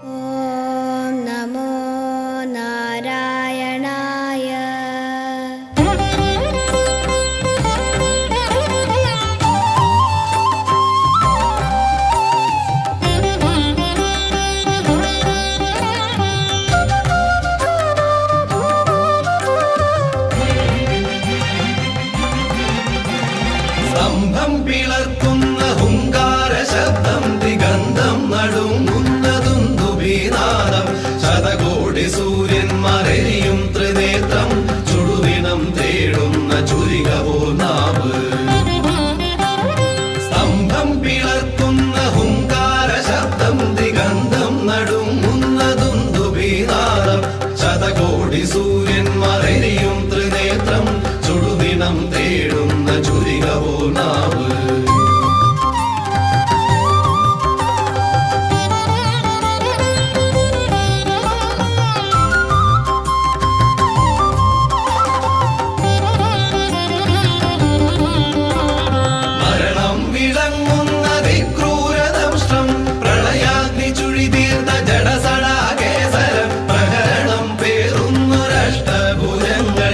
ഓം നമോ നാരായണായ. സ്തംഭം പിളർക്കുന്ന ഹുങ്കാര ശബ്ദം ദിഗന്ധം നടുങ്ങുന്നതുന്തുഭീനാദം ശതകോടി സൂര്യന്മാരെയും ത്രിനേത്രം ചുടുദിനം തേടുന്ന ചുരികവോ നാവ്. സ്തംഭം പിളർക്കുന്ന ഹുങ്കാര ശബ്ദം ദിഗന്ധം നടുങ്ങുന്നതുന്തുഭീനാദം ശതകോടി സൂര്യന്മാരെയും ത്രിനേത്രം ചുടുദിനം തേടുന്ന ചുരികവോ നാവ്. മരണം വിളങ്ങുന്ന വിക്രൂരദംഷ്ടം പ്രളയാഗ്നി ചുഴിതീർന്ന ജഡസടാകേസരം പ്രഹരണം പേറുന്നൊരഷ്ടഭുജങ്ങൾ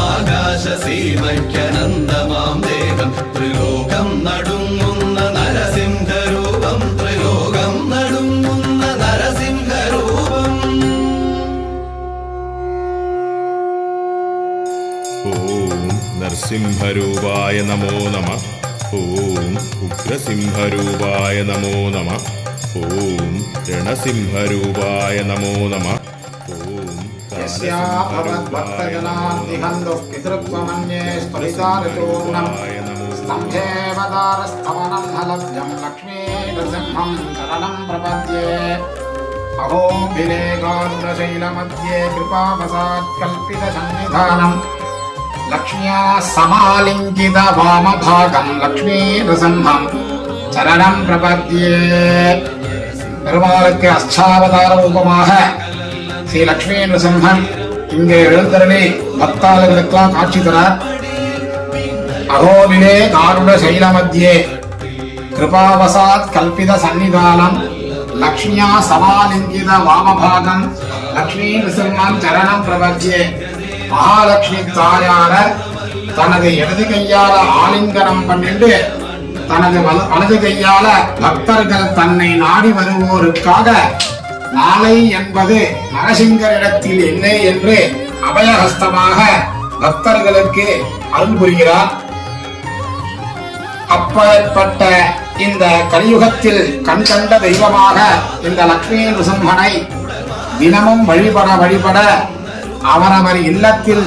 ആകാശസീമയ്ക്കനന്തമാം ദേഹം ത്രിലോകം നടുങ്ങുന്ന നരസിംഹരൂപം ത്രിലോകം നടുങ്ങുന്ന നരസിംഹരൂപം. ഓം നരസിംഹരൂപായ നമോ നമഃ. ഓം ഉഗ്രസിംഹരൂപായ നമോ നമഃ. ഓം രണസിംഹരൂപായ നമോ നമഃ. ഓം അഹോഭിലേഖാരുണശൈലമധ്യേ കൃപാവസാത്കൽപിതസന്നിധാനം ലക്ഷ്മ്യാ സമാലിംഗിത വാമഭാഗം ലക്ഷ്മീനൃസിംഹം சரணம் பிரபத்யே. பெருமாளுக்கு அஷ்டாவதார ரூபமாக ஸ்ரீ லக்ஷ்மி நரசிம்மன் இங்கே எழுந்தருளி பக்தாளர்களுக்கெல்லாம் காட்சி தரார். அகோபிலே காருட சைல மத்தியே கிருபாவசாத் கல்பித சன்னிதானம் லக்ஷ்மியா சமாலிங்கித வாமபாகம் லக்ஷ்மி நரசிம்மன் சரணம் பிரபத்யே. மகாலட்சுமி தாயார தனது இடது கையால ஆலிங்கனம் பண்ணிட்டு தனது வலது கையால பக்தர்கள் தன்னை நாடி வருவோருக்காக நாளை என்பது நரசிங்கரிடத்தில் இல்லை என்று அபயஹஸ்தமாக பக்தர்களுக்கு அருள் புரிகிறார். அப்பேற்பட்ட இந்த கலியுகத்தில் கண்கண்ட தெய்வமாக இந்த லக்ஷ்மி நரசிம்மனை தினமும் வழிபட அவரவர் இல்லத்தில்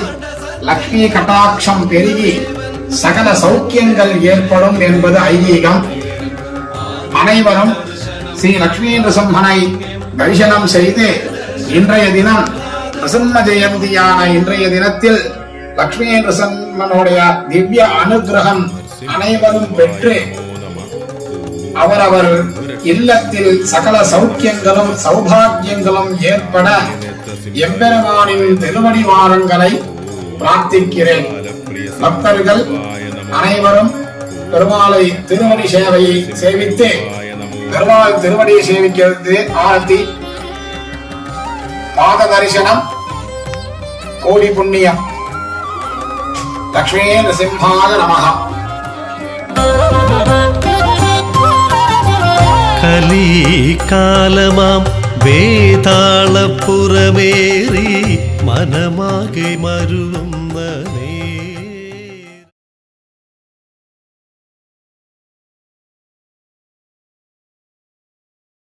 லக்ஷ்மி கட்டாட்சம் பெருகி சகல சௌக்கியங்கள் ஏற்படும் என்பது ஐதீகம். அனைவரும் ஸ்ரீ லக்ஷ்மி நரசிம்மனை தரிசனம் செய்து இன்றைய தினம் நரசிம்ம ஜெயந்தியான இன்றைய தினத்தில் லக்ஷ்மி நரசிம்மனுடைய திவ்ய அனுகிரகம் அனைவரும் பெற்று அவரவர் இல்லத்தில் சகல சௌக்கியங்களும் சௌபாகியங்களும் ஏற்பட எம்பெருமானின் திருவடி வாரங்களை பிரார்த்திக்கிறேன். பக்தர்கள் அனைவரும் பெருமாளை திருவடி சேவையை சேவித்து பெருமாள் திருவடியை சேவிக்கிறது ஆரத்தி பாத தரிசனம் கோடி புண்ணியம். லக்ஷ்மீ நரசிம்ஹாய நமஹ. കലികാലമാം വേതാളപ്പുറമേറി മനമാകെ മരുളുന്ന